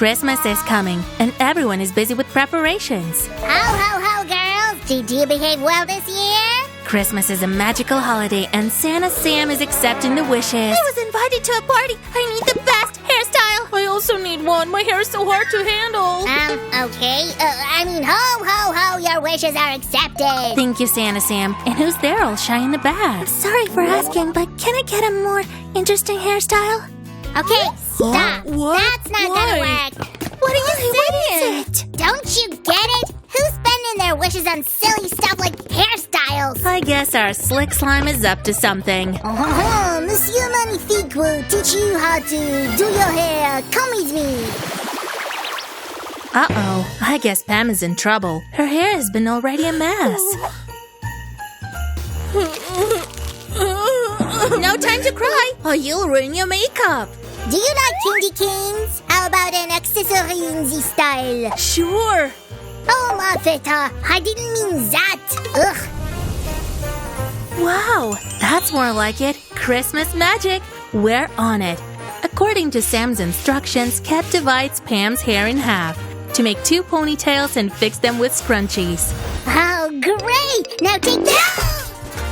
Christmas is coming, and everyone is busy with preparations. Ho, ho, ho, girls! Did you behave well this year? Christmas is a magical holiday, and Santa Sam is accepting the wishes. I was invited to a party. I need the best hairstyle. I also need one. My hair is so hard to handle. Okay. Ho, ho, ho, your wishes are accepted. Thank you, Santa Sam. And who's there all shy in the back? Sorry for asking, but can I get a more interesting hairstyle? Okay, stop. What? That's not gonna work. What are you saying? What is it? Don't you get it? Who's spending their wishes on silly stuff like hairstyles? I guess our slick slime is up to something. Monsieur Magnifique will teach you how to do your hair. Come with me. Uh-oh, I guess Pam is in trouble. Her hair has been already a mess. No time to cry, or you'll ruin your makeup. Do you like candy canes? How about an accessory in this style? Sure. Oh, ma feta, I didn't mean that. Ugh. Wow, that's more like it. Christmas magic. We're on it. According to Sam's instructions, Kat divides Pam's hair in half to make 2 ponytails and fix them with scrunchies. Oh, great! Now take that!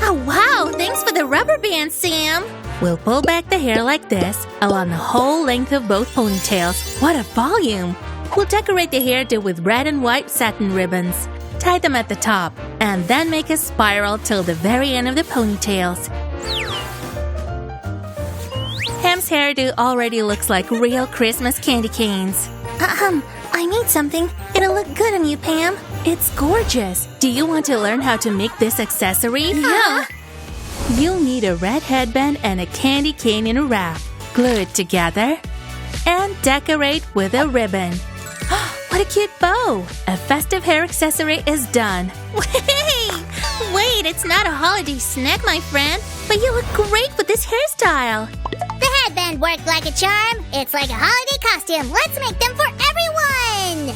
Oh, wow, thanks for the rubber band, Sam. We'll pull back the hair like this, along the whole length of both ponytails. What a volume! We'll decorate the hairdo with red and white satin ribbons. Tie them at the top, and then make a spiral till the very end of the ponytails. Pam's hairdo already looks like real Christmas candy canes. I need something. It'll look good on you, Pam. It's gorgeous! Do you want to learn how to make this accessory? Yeah. You'll need a red headband and a candy cane in a wrap. Glue it together and decorate with a ribbon. What a cute bow! A festive hair accessory is done. Wait, it's not a holiday snack, my friend. But you look great with this hairstyle. The headband worked like a charm. It's like a holiday costume. Let's make them for everyone!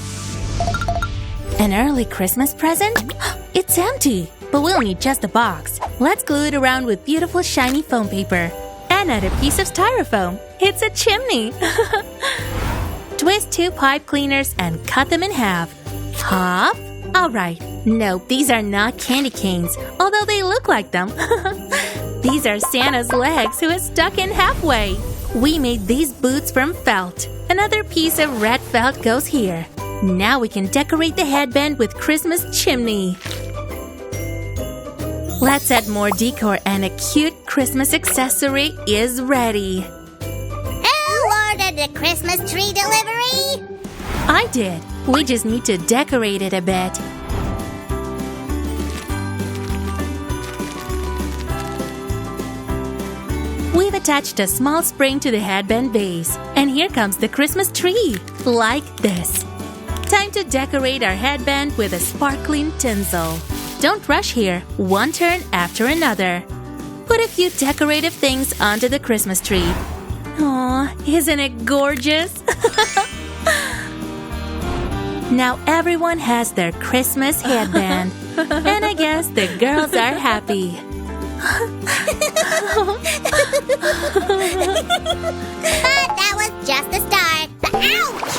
An early Christmas present? It's empty, but we'll need just a box. Let's glue it around with beautiful shiny foam paper and add a piece of styrofoam. It's a chimney! Twist 2 pipe cleaners and cut them in half. Hop? Alright, nope, these are not candy canes, although they look like them. These are Santa's legs who is stuck in halfway. We made these boots from felt. Another piece of red felt goes here. Now we can decorate the headband with Christmas chimney. Let's add more decor and a cute Christmas accessory is ready. Who ordered the Christmas tree delivery? I did. We just need to decorate it a bit. We've attached a small spring to the headband base. And here comes the Christmas tree, like this. Time to decorate our headband with a sparkling tinsel. Don't rush here, one turn after another. Put a few decorative things onto the Christmas tree. Aw, isn't it gorgeous? Now everyone has their Christmas headband. And I guess the girls are happy. But that was just the start. Ouch!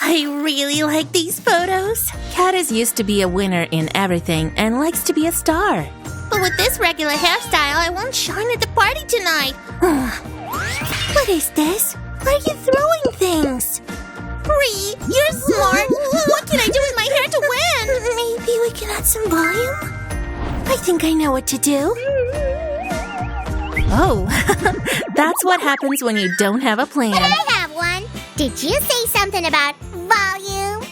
I really like these photos. Kat is used to be a winner in everything and likes to be a star. But with this regular hairstyle, I won't shine at the party tonight. What is this? Why are you throwing things? Bree, you're smart. What can I do with my hair to win? Maybe we can add some volume? I think I know what to do. Oh, that's what happens when you don't have a plan. But I have one. Did you say something about volume?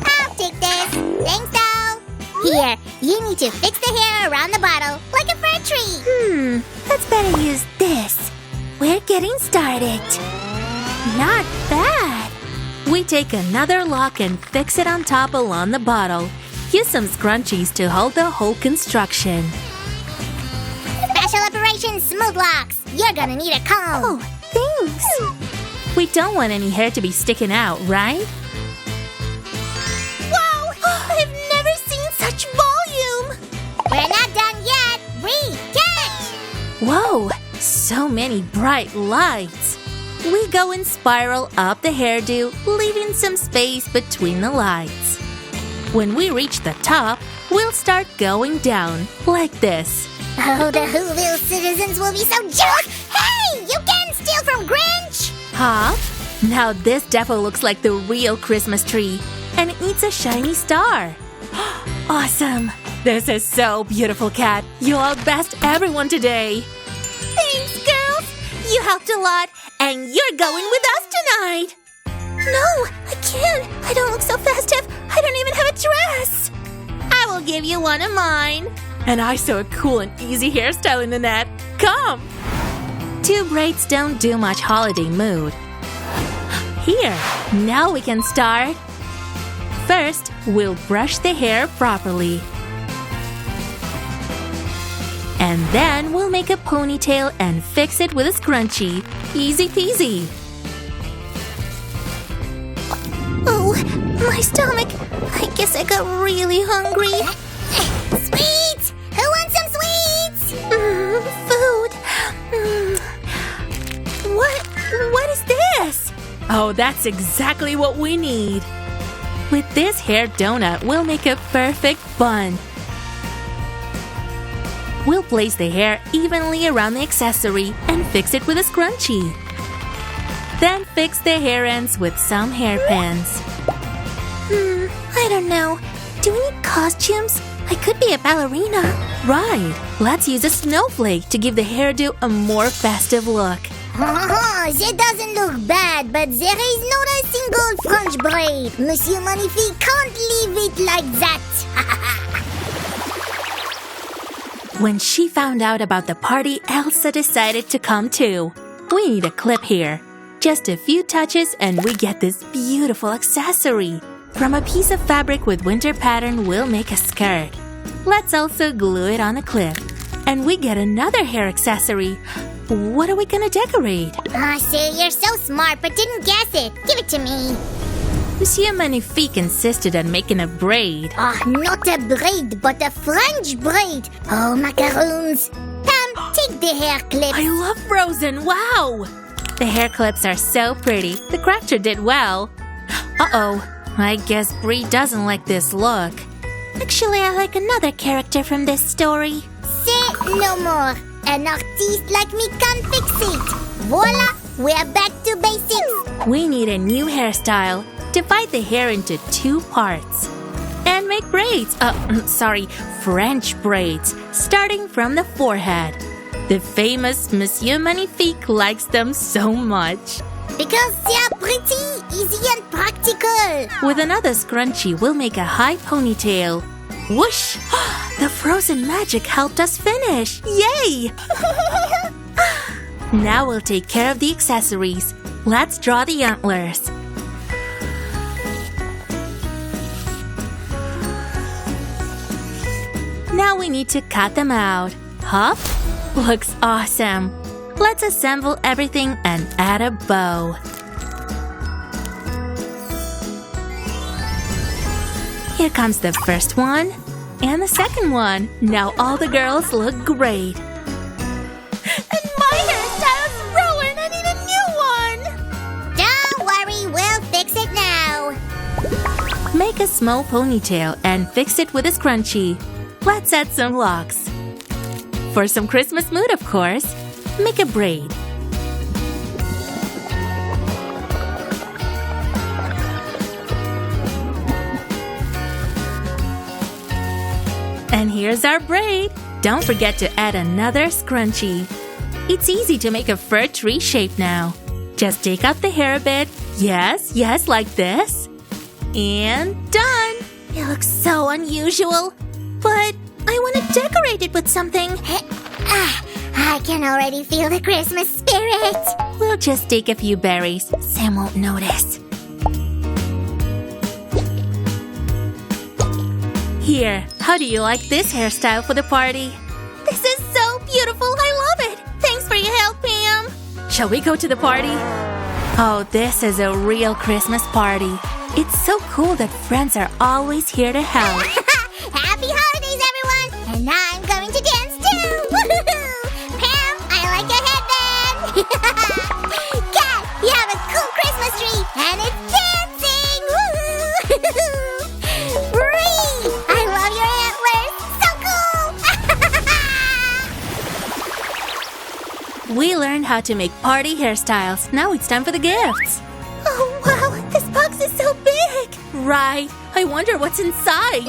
I'll take this. Thanks, though. Here, you need to fix the hair around the bottle, like a fir tree. Let's better use this. We're getting started. Not bad. We take another lock and fix it on top along the bottle. Use some scrunchies to hold the whole construction. Special Operation Smooth Locks. You're gonna need a comb. Oh, thanks. We don't want any hair to be sticking out, right? Wow! I've never seen such volume. We're not done yet. Bree, catch! Whoa, so many bright lights. We go and spiral up the hairdo, leaving some space between the lights. When we reach the top, we'll start going down, like this. Oh, the Whoville citizens will be so jealous! Hey! You can't steal from Grinch! Huh? Now this defo looks like the real Christmas tree, and eats a shiny star. Awesome! This is so beautiful, Kat. You outbest everyone today. Thanks, girls! You helped a lot, and you're going with us tonight! No, I can't! I don't look so festive! I don't even have a dress! I will give you one of mine! And I saw a cool and easy hairstyle in the net. Come! 2 braids don't do much holiday mood. Here, now we can start. First, we'll brush the hair properly. And then we'll make a ponytail and fix it with a scrunchie. Easy peasy. Oh, my stomach! I guess I got really hungry. Sweets! Who wants some sweets? Food. What is this? Oh, that's exactly what we need. With this hair donut, we'll make a perfect bun. We'll place the hair evenly around the accessory and fix it with a scrunchie. Then fix the hair ends with some hairpins. I don't know. Do we need costumes? I could be a ballerina. Right, let's use a snowflake to give the hairdo a more festive look. That doesn't look bad, but there is not a single French braid. Monsieur Magnifique can't leave it like that. When she found out about the party, Elsa decided to come too. We need a clip here. Just a few touches and we get this beautiful accessory. From a piece of fabric with winter pattern, we'll make a skirt. Let's also glue it on a clip. And we get another hair accessory. What are we gonna decorate? See, you're so smart, but didn't guess it. Give it to me. Monsieur Magnifique insisted on making a braid. Not a braid, but a French braid. Oh, macaroons. Pam, take the hair clip. I love Frozen, wow! The hair clips are so pretty. The crafter did well. Uh-oh, I guess Brie doesn't like this look. Actually, I like another character from this story. Say no more. An artiste like me can fix it. Voila, we're back to basics. We need a new hairstyle. Divide the hair into 2 parts. And make braids. French braids, starting from the forehead. The famous Monsieur Magnifique likes them so much. Because they're pretty, easy and practical. With another scrunchie, we'll make a high ponytail. Whoosh! The frozen magic helped us finish! Yay! Now we'll take care of the accessories. Let's draw the antlers. Now we need to cut them out. Hup! Looks awesome. Let's assemble everything and add a bow. Here comes the first one and the second one. Now all the girls look great. And my hairstyle's ruined. I need a new one. Don't worry, we'll fix it now. Make a small ponytail and fix it with a scrunchie. Let's add some locks. For some Christmas mood, of course, make a braid. And here's our braid. Don't forget to add another scrunchie. It's easy to make a fir tree shape now. Just take out the hair a bit. Yes, like this. And done! It looks so unusual. But I want to decorate it with something. I can already feel the Christmas spirit. We'll just take a few berries. Sam won't notice. Here, how do you like this hairstyle for the party? This is so beautiful. I love it. Thanks for your help, Pam. Shall we go to the party? Oh, this is a real Christmas party. It's so cool that friends are always here to help. Happy holidays, everyone! And I'm going to dance too! Woohoo! Pam, I like your headband! Cat, We learned how to make party hairstyles. Now it's time for the gifts. Oh, wow, this box is so big. Right. I wonder what's inside.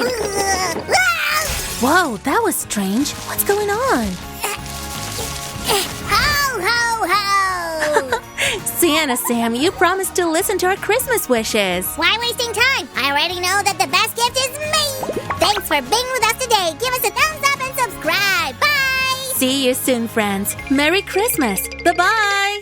Whoa, that was strange. What's going on? Ho, ho, ho! Santa Sam, you promised to listen to our Christmas wishes. Why wasting time? I already know that the best gift is me! Thanks for being with us today. Give us a thumbs up and subscribe. Bye! See you soon, friends. Merry Christmas. Bye-bye.